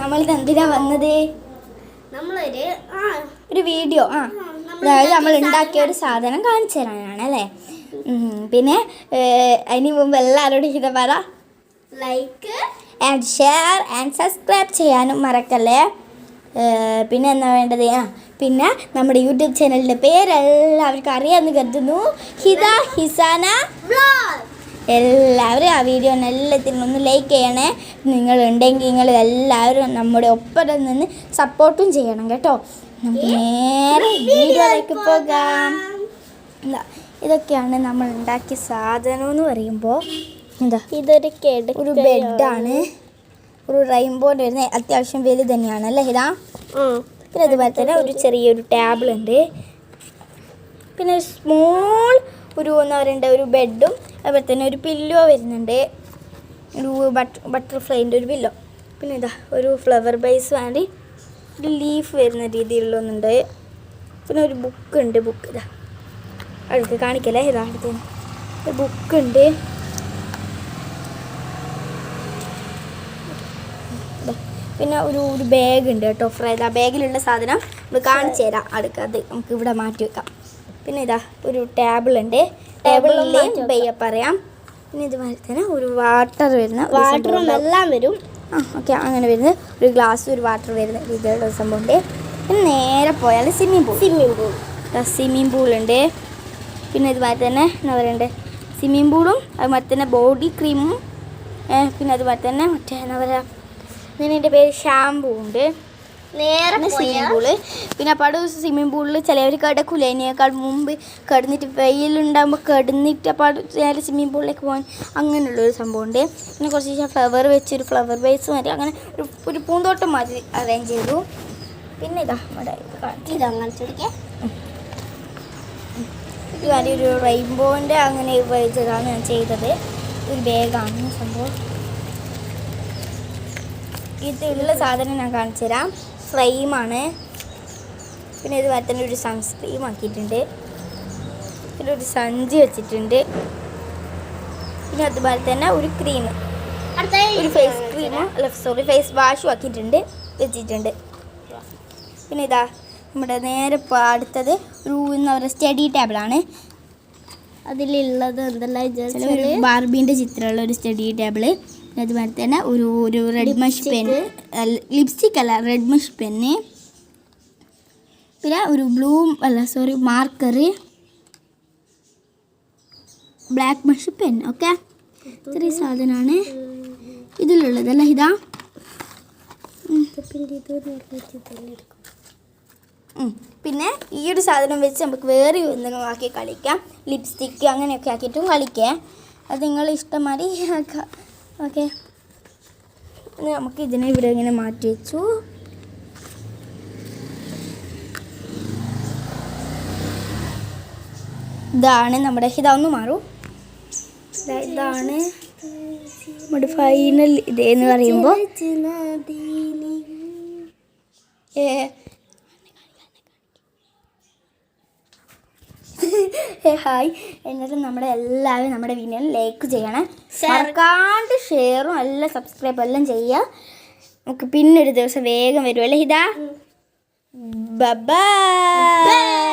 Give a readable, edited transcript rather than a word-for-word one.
നമ്മളിത് എന്തിനാ വന്നത്? ഒരു വീഡിയോ അതായത് നമ്മൾ ഉണ്ടാക്കിയ ഒരു സാധനം കാണിച്ചു തരാനാണ് അല്ലേ. പിന്നെ അതിന് മുമ്പ് എല്ലാവരോടും ഇത് പറ, like and share and subscribe ചെയ്യാനും മറക്കല്ലേ. പിന്നെ എന്താ വേണ്ടത്? പിന്നെ നമ്മുടെ യൂട്യൂബ് ചാനലിൻ്റെ പേരെല്ലാവർക്കും അറിയാമെന്ന് കരുതുന്നു, ഹിദ ഹിസാന വ്ലോഗ്. എല്ലാവരും ആ വീഡിയോ എല്ലാത്തിനും ഒന്ന് ലൈക്ക് ചെയ്യണേ. നിങ്ങളുണ്ടെങ്കിൽ നിങ്ങൾ എല്ലാവരും നമ്മുടെ ഒപ്പം നിന്ന് സപ്പോർട്ടും ചെയ്യണം കേട്ടോ. നമുക്ക് നേരെ വീഡിയോയിലേക്ക് പോകാം. ഇതൊക്കെയാണ് നമ്മൾ ഉണ്ടാക്കിയ സാധനം എന്ന് പറയുമ്പോൾ. ഒരു ബെഡാണ്, ഒരു റെയിൻബോൻ്റെ വരുന്ന അത്യാവശ്യം വലുത് തന്നെയാണ് അല്ലേ ഇതാ. പിന്നെ അതുപോലെ തന്നെ ഒരു ചെറിയൊരു ടേബിൾ ഉണ്ട്. പിന്നെ സ്മോൾ ഒരു എന്താ പറയണ്ട ഒരു ബെഡും അതുപോലെ തന്നെ ഒരു പില്ലോ വരുന്നുണ്ട്, ഒരു ബട്ടർഫ്ലൈൻ്റെ ഒരു പില്ലോ. പിന്നെ ഇതാ ഒരു ഫ്ലവർ ബേസ് വേണ്ടി ഒരു ലീഫ് വരുന്ന രീതിയിലുള്ള ഒന്നുണ്ട്. പിന്നെ ഒരു ബുക്കുണ്ട്. ബുക്ക് ഇതാ അടുത്ത് കാണിക്കല്ലേ, ഇതാ അടുത്ത് ഒരു ബുക്കുണ്ട്. പിന്നെ ഒരു ബാഗ് ഉണ്ട് കേട്ടോ. ആ ബാഗിലുള്ള സാധനം നമ്മൾ കാണിച്ചു തരാം. അടുക്കത് നമുക്ക് ഇവിടെ മാറ്റി വെക്കാം. പിന്നെ ഇതാ ഒരു ടേബിളുണ്ട്, ടേബിളിലെയും ബയ്യ പറയാം. പിന്നെ ഇതുപോലെ തന്നെ ഒരു വാട്ടർ വരുന്ന എല്ലാം വരും. ഓക്കെ, അങ്ങനെ വരുന്നത് ഒരു ഗ്ലാസ് ഒരു വാട്ടർ വരുന്ന രീതിയിലുള്ള സംഭവമുണ്ട്. പിന്നെ നേരെ പോയാൽ സ്വിമ്മിങ് പൂളുണ്ട്. പിന്നെ ഇതുപോലെ തന്നെ എന്താ പറയണ്ടേ സ്വിമ്മിങ് പൂളും അതുപോലെ തന്നെ ബോഡി ക്രീമും പിന്നെ അതുപോലെ തന്നെ മറ്റേ എന്താ പറയുക ഇതിൻ്റെ പേര് ഷാമ്പൂ ഉണ്ട്. നേരെ സ്വിമ്മിങ് പൂള്. പിന്നെ അപ്പോൾ സ്വിമ്മിങ് പൂളിൽ ചിലവർ കിടക്കില്ല, അതിനേക്കാൾ മുമ്പ് കിടന്നിട്ട് വെയിലുണ്ടാകുമ്പോൾ കിടന്നിട്ട് അപ്പോൾ നേരെ സ്വിമ്മിങ് പൂളിലേക്ക് പോകാൻ അങ്ങനെയുള്ളൊരു സംഭവമുണ്ട്. പിന്നെ കുറച്ച് ഫ്ലവർ വെച്ചൊരു ഫ്ലവർ ബേസ് മാതിരി അങ്ങനെ ഒരു പൂന്തോട്ടം മാതിരി അറേഞ്ച് ചെയ്തു. പിന്നെ ഇതാ ഇതുമാതിരി ഒരു റെയിൻബോൻ്റെ അങ്ങനെ വെച്ചതാണ് ഞാൻ ചെയ്തത്. ഒരു ബാഗാണ് സംഭവം. ഇതിലുള്ള സാധനം ഞാൻ കാണിച്ചു തരാം. ഫ്രെയിമാണ്. പിന്നെ ഇതുപോലെ തന്നെ ഒരു സൺസ്ക്രീം ആക്കിയിട്ടുണ്ട്. പിന്നെ ഒരു സഞ്ചി വെച്ചിട്ടുണ്ട്. പിന്നെ അതുപോലെ തന്നെ ഒരു ക്രീം, ഒരു ഫേസ് ക്രീമോ ഫേസ് വാഷും ആക്കിയിട്ടുണ്ട് വെച്ചിട്ടുണ്ട്. പിന്നെ ഇതാ നമ്മുടെ നേരെ അടുത്തത് ഒരു എന്താ പറയുക സ്റ്റഡി ടേബിളാണ്. അതിലുള്ളത് എന്തെല്ലാം ഒരു ബാർബീൻ്റെ ചിത്രമുള്ള ഒരു സ്റ്റഡി ടേബിള്. അതുപോലെ തന്നെ ഒരു റെഡ് മഷ് പെൻ, ലിപ്സ്റ്റിക് അല്ല റെഡ് മഷ് പെന്ന്. പിന്നെ ഒരു മാർക്കർ, ബ്ലാക്ക് മഷ് പെൻ. ഓക്കെ, ഇത്രയും സാധനമാണ് ഇതിലുള്ളതല്ല ഇതാ. പിന്നെ ഈ ഒരു സാധനം വെച്ച് നമുക്ക് വേറെ എന്തെങ്കിലും ആക്കി കളിക്കാം. ലിപ്സ്റ്റിക്ക് അങ്ങനെയൊക്കെ ആക്കിയിട്ടും കളിക്കാം. അത് നിങ്ങളുടെ ഇഷ്ടമാതിരി ആക്കാം. ഓക്കെ, നമുക്ക് ഇതിനെ ഇവിടെ ഇങ്ങനെ മാറ്റി വെച്ചു. ഇതാണ് നമ്മുടെ ഇതൊന്ന് മാറും. ഇതാണ് നമ്മുടെ ഫൈനൽ ഇതെന്ന് പറയുമ്പോൾ ഹായ്. എന്നിട്ട് നമ്മുടെ എല്ലാവരും നമ്മുടെ വീഡിയോ ലൈക്ക് ചെയ്യണം, മറക്കാണ്ട് ഷെയറും എല്ലാം സബ്സ്ക്രൈബും എല്ലാം ചെയ്യുക. നമുക്ക് പിന്നൊരു ദിവസം വേഗം വരുമല്ലേ ഇതാ. ബൈ.